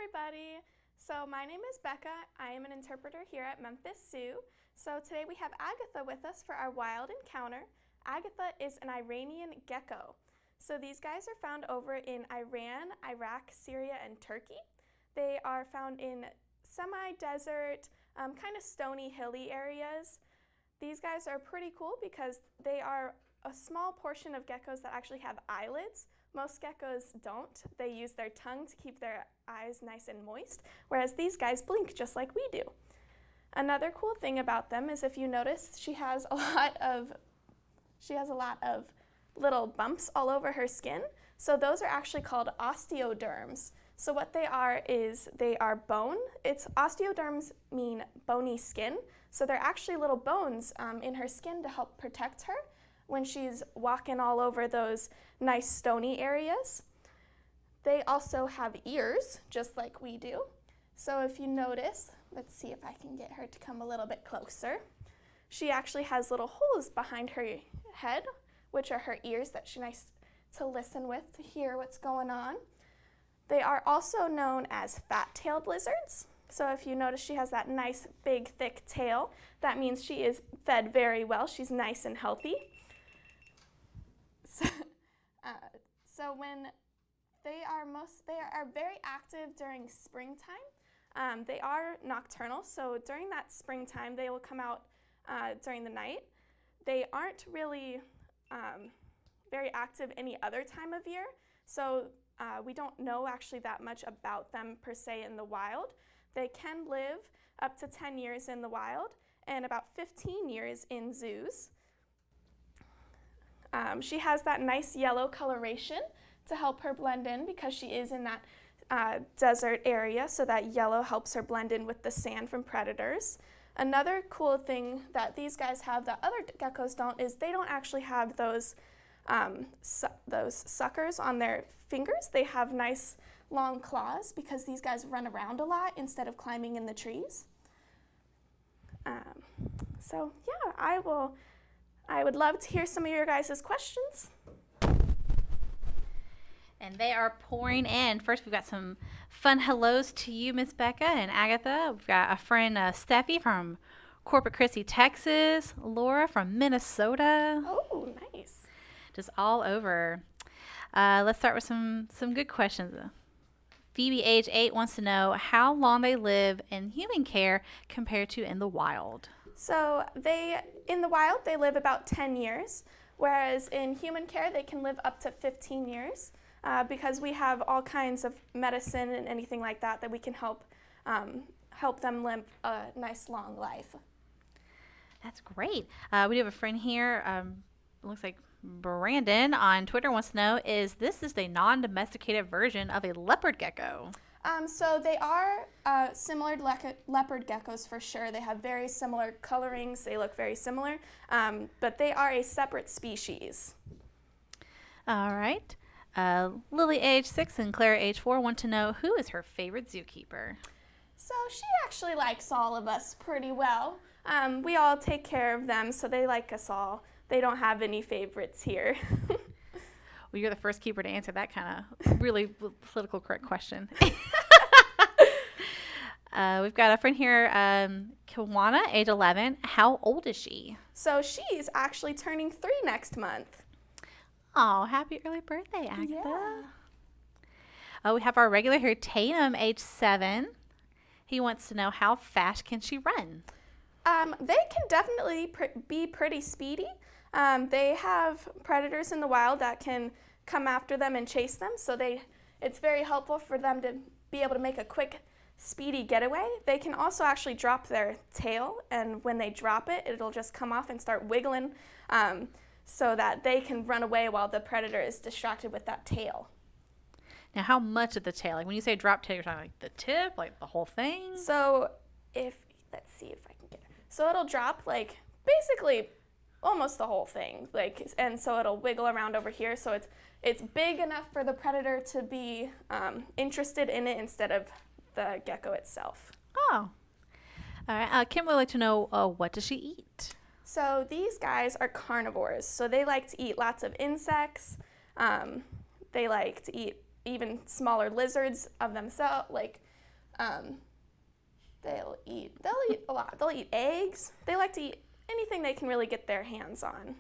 everybody. So my name is Becca. I am an interpreter here at Memphis Zoo. So today we have Agatha with us for our wild encounter. Agatha is an Iranian gecko. So these guys are found over in Iran, Iraq, Syria, and Turkey. They are found in semi-desert, kind of stony, hilly areas. These guys are pretty cool because they are a small portion of geckos that actually have eyelids. Most geckos don't. They use their tongue to keep their eyes nice and moist, whereas these guys blink just like we do. Another cool thing about them is, if you notice, she has a lot of little bumps all over her skin. So those are actually called osteoderms. So what they are is they are bone. Osteoderms mean bony skin. So they're actually little bones in her skin to help protect her when she's walking all over those nice stony areas. They also have ears, just like we do. So if you notice, let's see if I can get her to come a little bit closer. She actually has little holes behind her head, which are her ears that she's nice to listen with, to hear what's going on. They are also known as fat-tailed lizards. So if you notice, she has that nice, big, thick tail. That means she is fed very well. She's nice and healthy. So when they are very active during springtime. They are nocturnal, so during that springtime, they will come out during the night. They aren't really very active any other time of year, so we don't know actually that much about them per se in the wild. They can live up to 10 years in the wild and about 15 years in zoos. She has that nice yellow coloration to help her blend in because she is in that desert area, so that yellow helps her blend in with the sand from predators. Another cool thing that these guys have that other geckos don't is they don't actually have those suckers on their fingers. They have nice long claws because these guys run around a lot instead of climbing in the trees. So yeah, I would love to hear some of your guys' questions. And they are pouring in. First, we've got some fun hellos to you, Miss Becca and Agatha. We've got a friend, Steffi from Corpus Christi, Texas. Laura from Minnesota. Oh, nice. Just all over. Let's start with some good questions. Phoebe, age 8, wants to know how long they live in human care compared to in the wild. So in the wild, they live about 10 years, whereas in human care, they can live up to 15 years because we have all kinds of medicine and anything like that we can help them live a nice, long life. That's great. We do have a friend here, looks like Brandon on Twitter wants to know, is this the non-domesticated version of a leopard gecko? So they are similar to leopard geckos for sure. They have very similar colorings. They look very similar, but they are a separate species. All right. Lily, age 6, and Claire, age 4, want to know who is her favorite zookeeper? So she actually likes all of us pretty well. We all take care of them, so they like us all. They don't have any favorites here. Well, you're the first keeper to answer that kind of really political correct question. We've got a friend here, Kiwana, age 11. How old is she? So she's actually turning 3 next month. Oh, happy early birthday, Agatha. Yeah. We have our regular here, Tatum, age 7. He wants to know how fast can she run? They can definitely be pretty speedy. They have predators in the wild that can come after them and chase them, so it's very helpful for them to be able to make a quick, speedy getaway. They can also actually drop their tail, and when they drop it, it'll just come off and start wiggling so that they can run away while the predator is distracted with that tail. Now, how much of the tail? Like when you say drop tail, you're talking like the tip, like the whole thing? So let's see if I can get it. So it'll drop like basically almost the whole thing, and so it'll wiggle around over here. So it's big enough for the predator to be interested in it instead of the gecko itself. Oh, all right. Kim would like to know what does she eat? So these guys are carnivores. So they like to eat lots of insects. They like to eat even smaller lizards of themselves, like They'll eat a lot. They'll eat eggs. They like to eat anything they can really get their hands on.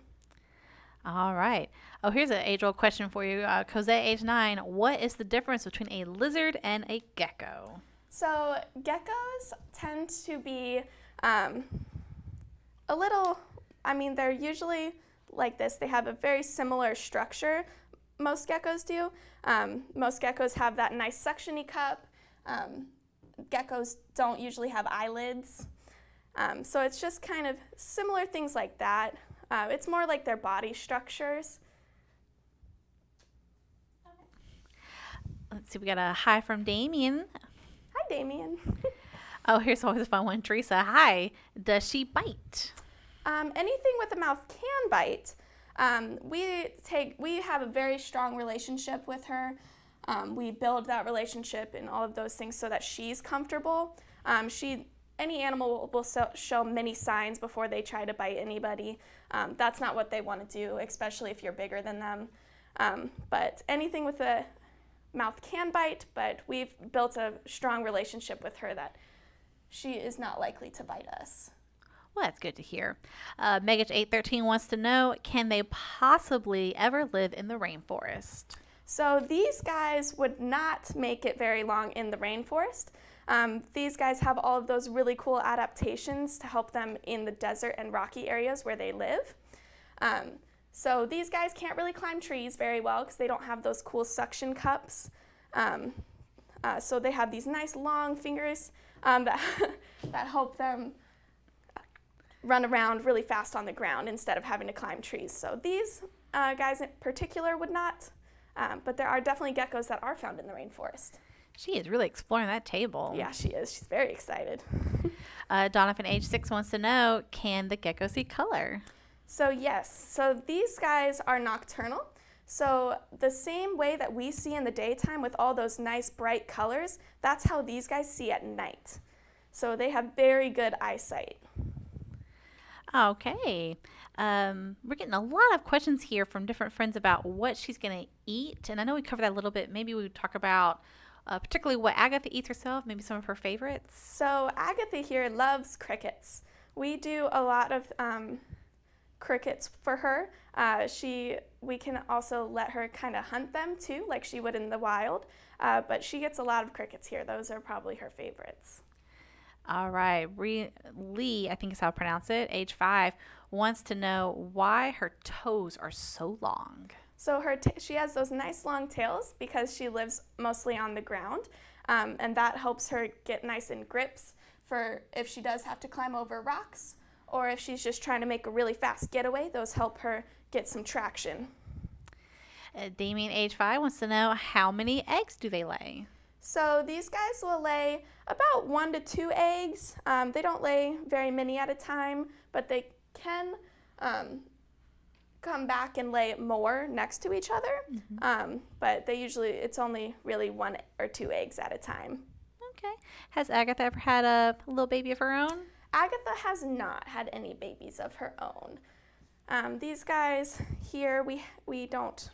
All right. Oh, here's an age-old question for you. Cosette, age 9. What is the difference between a lizard and a gecko? So geckos tend to be a little, they're usually like this. They have a very similar structure. Most geckos do. Most geckos have that nice suction-y cup. Geckos don't usually have eyelids. So it's just kind of similar things like that. It's more like their body structures. Let's see, we got a hi from Damien. Hi, Damien. Oh, here's always a fun one. Teresa, hi. Does she bite? Anything with a mouth can bite. We have a very strong relationship with her. We build that relationship and all of those things so that she's comfortable. Any animal will show many signs before they try to bite anybody. That's not what they want to do, especially if you're bigger than them. But anything with a mouth can bite, but we've built a strong relationship with her that she is not likely to bite us. Well, that's good to hear. Megach813 wants to know, can they possibly ever live in the rainforest? So these guys would not make it very long in the rainforest. These guys have all of those really cool adaptations to help them in the desert and rocky areas where they live. So these guys can't really climb trees very well because they don't have those cool suction cups. So they have these nice long fingers that help them run around really fast on the ground instead of having to climb trees. So these guys in particular would not, but there are definitely geckos that are found in the rainforest. She is really exploring that table. Yeah, she is. She's very excited. Donovan, age 6, wants to know, can the gecko see color? So yes, so these guys are nocturnal. So the same way that we see in the daytime with all those nice bright colors, that's how these guys see at night. So they have very good eyesight. Okay. We're getting a lot of questions here from different friends about what she's going to eat. And I know we covered that a little bit. Maybe we would talk about particularly what Agatha eats herself, maybe some of her favorites. So Agatha here loves crickets. We do a lot of crickets for her. We can also let her kind of hunt them too, like she would in the wild. But she gets a lot of crickets here. Those are probably her favorites. All right. Lee, I think is how I pronounce it, age 5, wants to know why her toes are so long. So she has those nice long tails because she lives mostly on the ground, and that helps her get nice in grips for if she does have to climb over rocks, or if she's just trying to make a really fast getaway. Those help her get some traction. Damien, age 5, wants to know how many eggs do they lay? So these guys will lay about 1 to 2 eggs. They don't lay very many at a time, but they can come back and lay more next to each other. Mm-hmm. But it's only really 1 or 2 eggs at a time. Okay. Has Agatha ever had a little baby of her own? Agatha has not had any babies of her own. These guys here, we don't.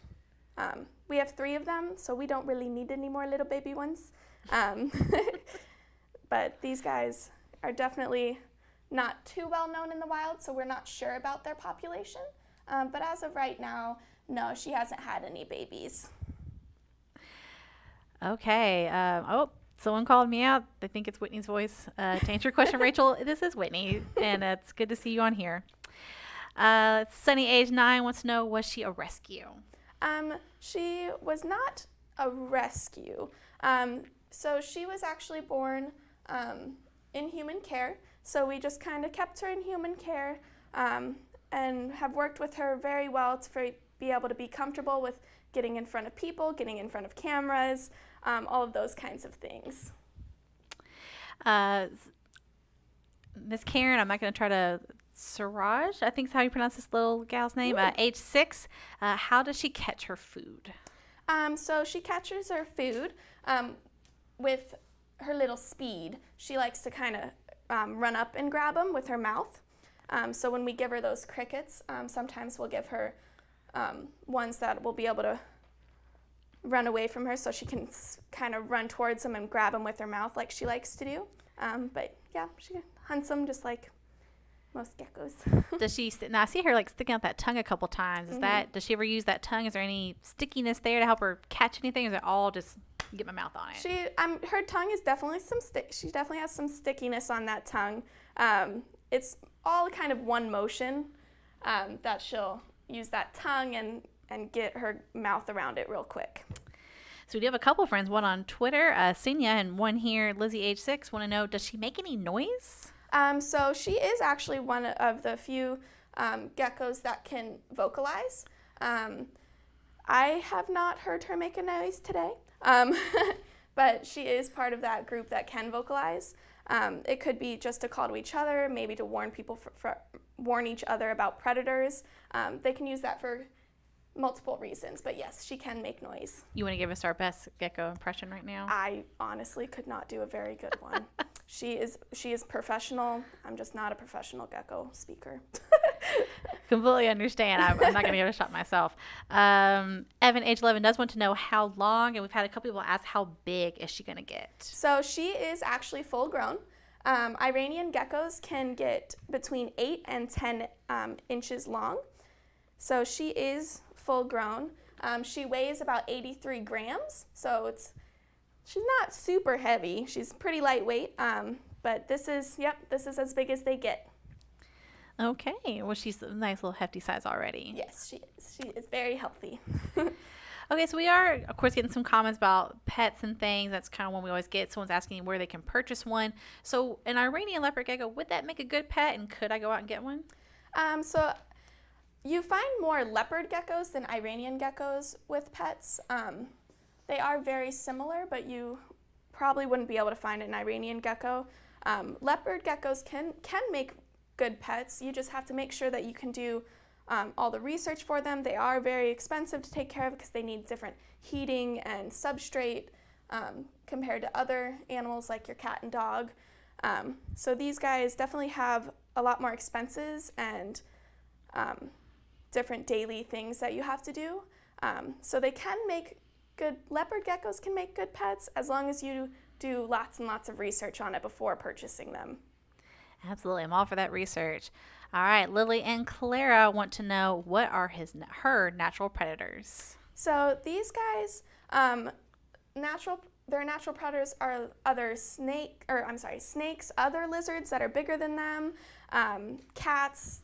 We have 3 of them, so we don't really need any more little baby ones. But these guys are definitely not too well known in the wild, so we're not sure about their population. But as of right now, no, she hasn't had any babies. Okay. Someone called me out. I think it's Whitney's voice. To answer your question, Rachel, this is Whitney, and it's good to see you on here. Sunny, age 9, wants to know, was she a rescue? She was not a rescue. So she was actually born in human care. So we just kind of kept her in human care and have worked with her very well to be able to be comfortable with getting in front of people, getting in front of cameras, all of those kinds of things. Miss Karen, I'm not going to try to Siraj, I think is how you pronounce this little gal's name, age 6. How does she catch her food? So she catches her food with her little speed. She likes to kind of run up and grab them with her mouth. So when we give her those crickets, sometimes we'll give her ones that will be able to run away from her so she can kind of run towards them and grab them with her mouth like she likes to do. But yeah, she hunts them just like most geckos. Does she? Now I see her like sticking out that tongue a couple times. Is Mhm. that? Does she ever use that tongue? Is there any stickiness there to help her catch anything? Or is it all just get my mouth on it? Her tongue is definitely she definitely has some stickiness on that tongue. It's all kind of one motion that she'll use that tongue and get her mouth around it real quick. So we do have a couple friends, one on Twitter, Senia, and one here, Lizzie, age 6, want to know, does she make any noise? So she is actually one of the few geckos that can vocalize. I have not heard her make a noise today, but she is part of that group that can vocalize. It could be just a call to each other, maybe to warn people warn each other about predators. They can use that for multiple reasons, but yes, she can make noise. You want to give us our best gecko impression right now? I honestly could not do a very good one. She is professional. I'm just not a professional gecko speaker. Completely understand. I'm not going to give it a shot myself. Evan, age 11, does want to know how long, and we've had a couple people ask how big is she going to get? So she is actually full grown. Iranian geckos can get between 8 and 10 inches long. So she is full grown. She weighs about 83 grams, so she's not super heavy. She's pretty lightweight, but this is as big as they get. Okay, well, she's a nice little hefty size already. Yes, she is. She is very healthy. Okay, so we are, of course, getting some comments about pets and things. That's kind of one we always get. Someone's asking where they can purchase one. So an Iranian leopard gecko, would that make a good pet, and could I go out and get one? So you find more leopard geckos than Iranian geckos with pets. They are very similar, but you probably wouldn't be able to find an Iranian gecko. Leopard geckos can make good pets. You just have to make sure that you can do all the research for them. They are very expensive to take care of because they need different heating and substrate compared to other animals like your cat and dog. So these guys definitely have a lot more expenses and different daily things that you have to do. So they can make good, leopard geckos can make good pets as long as you do lots and lots of research on it before purchasing them. Absolutely. I'm all for that research. All right. Lily and Clara want to know, what are her natural predators? So these guys, their natural predators are snakes, other lizards that are bigger than them, cats,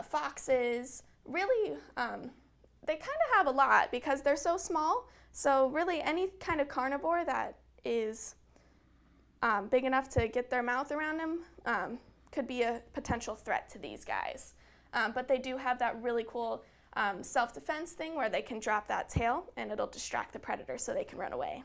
foxes. Really, they kind of have a lot because they're so small. So really any kind of carnivore that is big enough to get their mouth around them could be a potential threat to these guys. But they do have that really cool self-defense thing where they can drop that tail and it'll distract the predator so they can run away.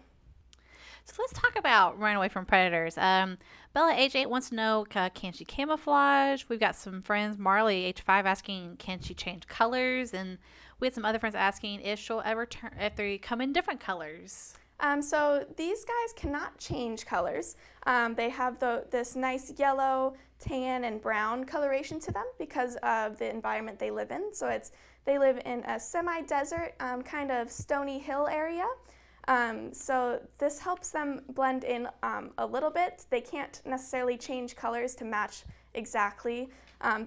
So let's talk about running away from predators. Bella, age 8, wants to know, can she camouflage? We've got some friends, Marley, age 5, asking, can she change colors? And we had some other friends asking if she'll ever if they come in different colors. So these guys cannot change colors. They have this nice yellow, tan, and brown coloration to them because of the environment they live in. So they live in a semi-desert kind of stony hill area. So this helps them blend in a little bit. They can't necessarily change colors to match exactly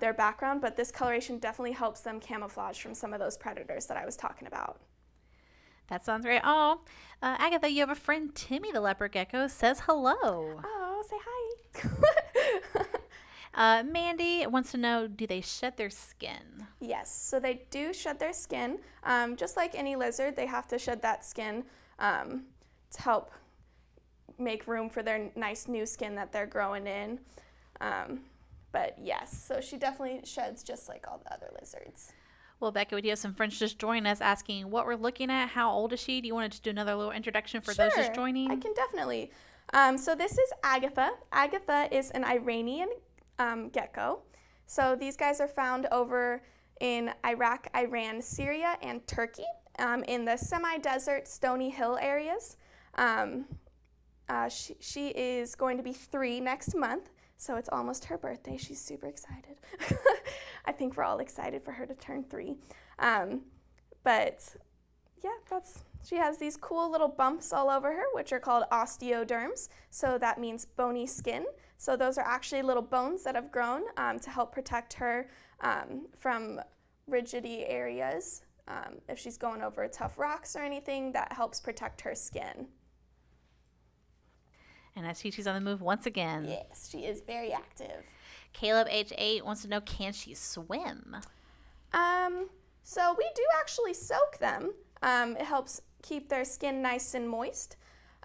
their background, but this coloration definitely helps them camouflage from some of those predators that I was talking about. That sounds great. Oh, Agatha, you have a friend, Timmy the leopard gecko, says hello. Oh, say hi. Mandy wants to know, do they shed their skin? Yes, so they do shed their skin. Just like any lizard, they have to shed that skin to help make room for their nice new skin that they're growing in. But yes, so she definitely sheds just like all the other lizards. Well, Becca, we do have some friends just joining us asking what we're looking at. How old is she? Do you want to just do another little introduction for those just joining? I can definitely. So this is Agatha. Agatha is an Iranian gecko. So these guys are found over in Iraq, Iran, Syria, and Turkey in the semi-desert stony hill areas. She is going to be 3 next month. So it's almost her birthday. She's super excited. I think we're all excited for her to turn 3. But yeah, She has these cool little bumps all over her, which are called osteoderms. So that means bony skin. So those are actually little bones that have grown to help protect her from rigidity areas. If she's going over tough rocks or anything, that helps protect her skin. And I see she's on the move once again. Yes, she is very active. Caleb, age 8, wants to know, can she swim? So we do actually soak them. It helps keep their skin nice and moist.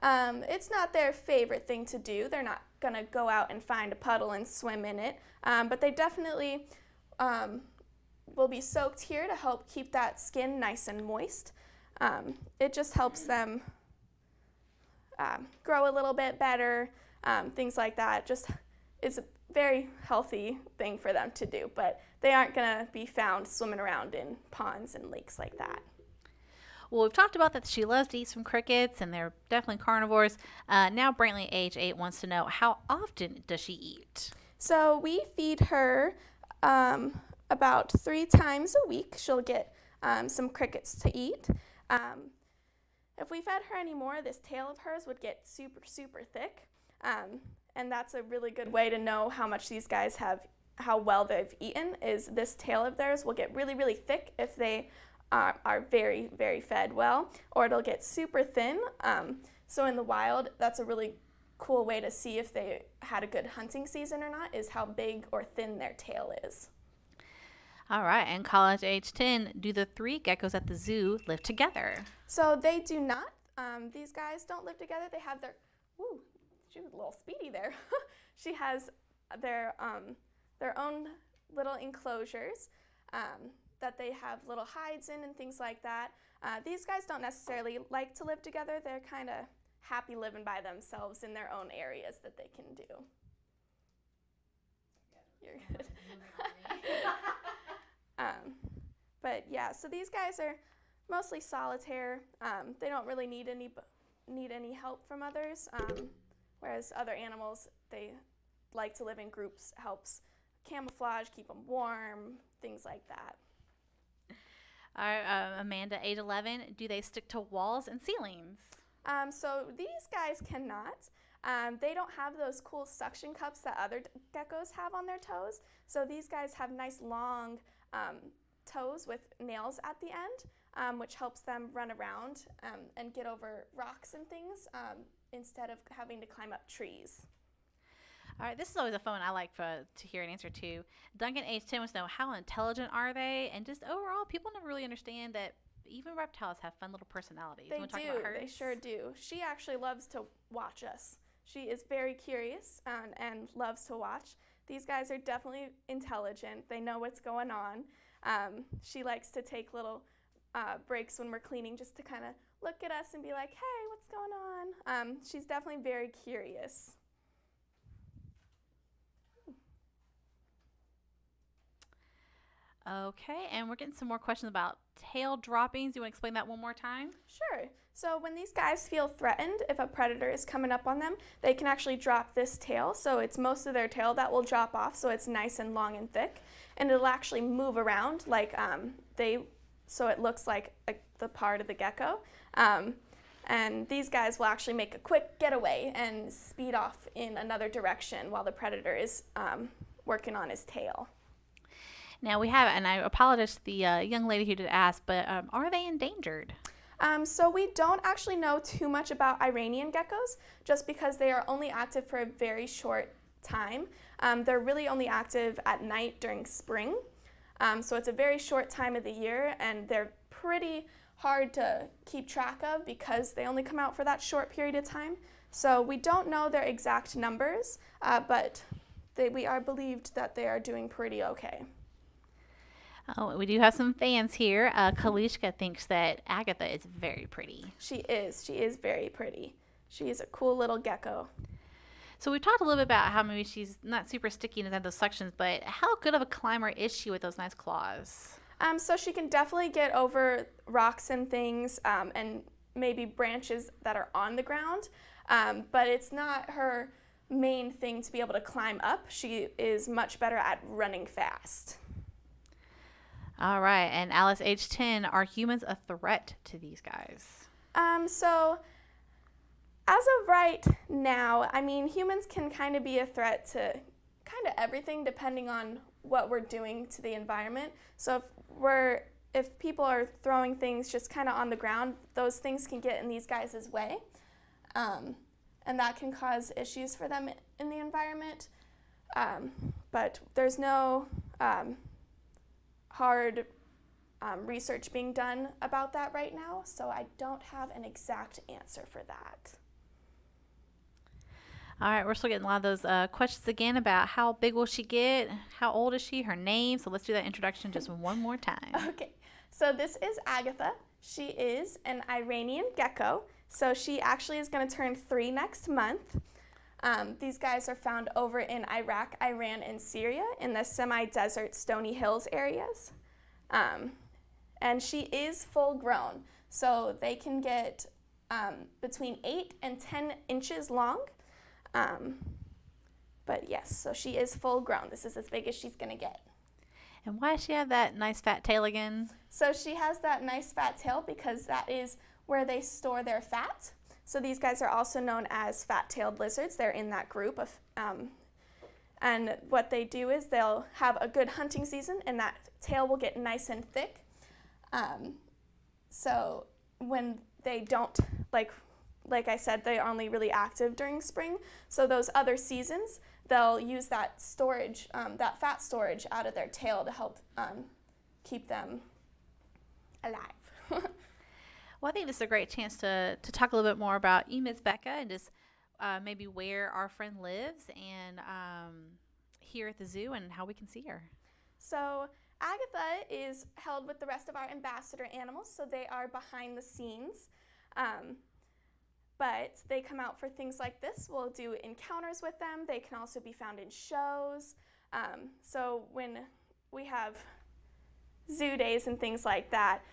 It's not their favorite thing to do. They're not going to go out and find a puddle and swim in it, but they definitely will be soaked here to help keep that skin nice and moist. It just helps them grow a little bit better, things like that. Just it's a very healthy thing for them to do, but they aren't going to be found swimming around in ponds and lakes like that. Well, we've talked about that she loves to eat some crickets, and they're definitely carnivores. Now Brantley, age 8, wants to know, how often does she eat? So we feed her about 3 times a week. She'll get some crickets to eat. If we fed her any more, this tail of hers would get super, super thick. And that's a really good way to know how much these guys how well they've eaten, is this tail of theirs will get really, really thick if they are very, very fed well, or it'll get super thin. So in the wild, that's a really cool way to see if they had a good hunting season or not, is how big or thin their tail is. All right, and college age 10, do the 3 geckos at the zoo live together? So they do not. These guys don't live together. They have she was a little speedy there. She has their own little enclosures that they have little hides in and things like that. These guys don't necessarily like to live together. They're kind of happy living by themselves in their own areas that they can do. You're good. But yeah, so these guys are mostly solitaire. They don't really need any help from others. Whereas other animals, they like to live in groups, helps camouflage, keep them warm, things like that. All right, Amanda, age 11, do they stick to walls and ceilings? So these guys cannot. They don't have those cool suction cups that other geckos have on their toes. So these guys have nice long toes with nails at the end, which helps them run around and get over rocks and things instead of having to climb up trees. All right, this is always a fun one I like to hear an answer to. Duncan, age 10, wants to know, how intelligent are they? And just overall, people never really understand that even reptiles have fun little personalities. They do. They sure do. She actually loves to watch us. She is very curious and loves to watch. These guys are definitely intelligent. They know what's going on. She likes to take little breaks when we're cleaning just to kind of look at us and be like, hey, what's going on? She's definitely very curious. Okay, and we're getting some more questions about tail droppings. Do you want to explain that one more time? Sure. So when these guys feel threatened, if a predator is coming up on them, they can actually drop this tail. So it's most of their tail that will drop off, so it's nice and long and thick. And it'll actually move around so it looks like the part of the gecko. And these guys will actually make a quick getaway and speed off in another direction while the predator is working on his tail. Now we have, and I apologize to the young lady who did ask, but are they endangered? So we don't actually know too much about Iranian geckos, just because they are only active for a very short time. They're really only active at night during spring. So it's a very short time of the year, and they're pretty hard to keep track of because they only come out for that short period of time. So we don't know their exact numbers, but we are believed that they are doing pretty okay. Oh, we do have some fans here. Kalishka thinks that Agatha is very pretty. She is. She is very pretty. She is a cool little gecko. So we talked a little bit about how maybe she's not super sticky and doesn't have those suctions, but how good of a climber is she with those nice claws? So she can definitely get over rocks and things and maybe branches that are on the ground, but it's not her main thing to be able to climb up. She is much better at running fast. All right, and Alice, age 10, are humans a threat to these guys? So as of right now, I mean, humans can kind of be a threat to kind of everything depending on what we're doing to the environment. So if people are throwing things just kind of on the ground, those things can get in these guys' way. And that can cause issues for them in the environment. But there's no hard research being done about that right now, so I don't have an exact answer for that. All right, we're still getting a lot of those questions again about how big will she get, how old is she, her name. So let's do that introduction just one more time. Okay, so this is Agatha. She is an Iranian gecko, so she actually is going to turn 3 next month. These guys are found over in Iraq, Iran, and Syria in the semi-desert stony hills areas. And she is full grown, so they can get between 8 and 10 inches long. But yes, so she is full grown. This is as big as she's going to get. And why does she have that nice fat tail again? So she has that nice fat tail because that is where they store their fat. So these guys are also known as fat-tailed lizards. They're in that group of, and what they do is they'll have a good hunting season, and that tail will get nice and thick. So when they don't, like I said, they're only really active during spring. So those other seasons, they'll use that storage, that fat storage out of their tail to help keep them alive. Well, I think this is a great chance to talk a little bit more about you, Ms. Becca, and just maybe where our friend lives and here at the zoo and how we can see her. So Agatha is held with the rest of our ambassador animals, so they are behind the scenes. But they come out for things like this. We'll do encounters with them. They can also be found in shows. So when we have zoo days and things like that,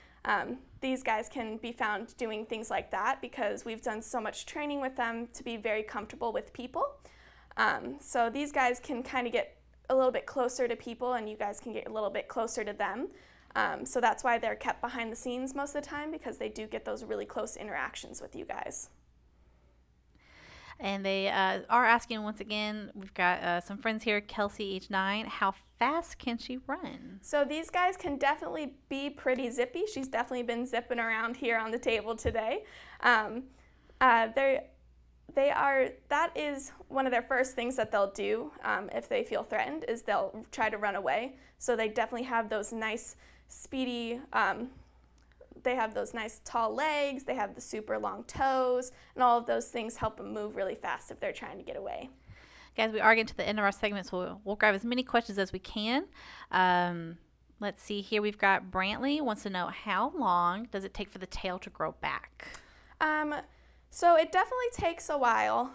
these guys can be found doing things like that because we've done so much training with them to be very comfortable with people. So these guys can kind of get a little bit closer to people, and you guys can get a little bit closer to them. So that's why they're kept behind the scenes most of the time, because they do get those really close interactions with you guys. And they are asking once again, we've got some friends here, Kelsey, age 9, how fast can she run? So these guys can definitely be pretty zippy. She's definitely been zipping around here on the table today. That is one of their first things that they'll do if they feel threatened, is they'll try to run away. So they definitely have those nice, speedy, they have those nice tall legs, they have the super long toes, and all of those things help them move really fast if they're trying to get away. Guys, we are getting to the end of our segment, so we'll grab as many questions as we can. Let's see here. We've got Brantley wants to know, how long does it take for the tail to grow back? So it definitely takes a while.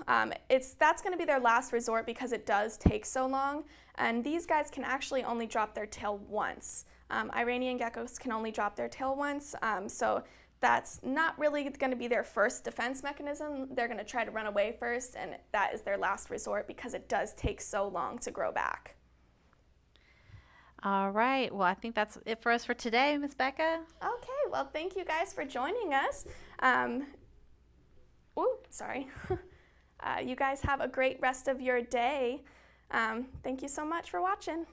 That's going to be their last resort because it does take so long. And these guys can actually only drop their tail once. Iranian geckos can only drop their tail once, so that's not really going to be their first defense mechanism. They're going to try to run away first, and that is their last resort because it does take so long to grow back. All right. Well, I think that's it for us for today, Ms. Becca. Okay. Well, thank you guys for joining us. Sorry. You guys have a great rest of your day. Thank you so much for watching.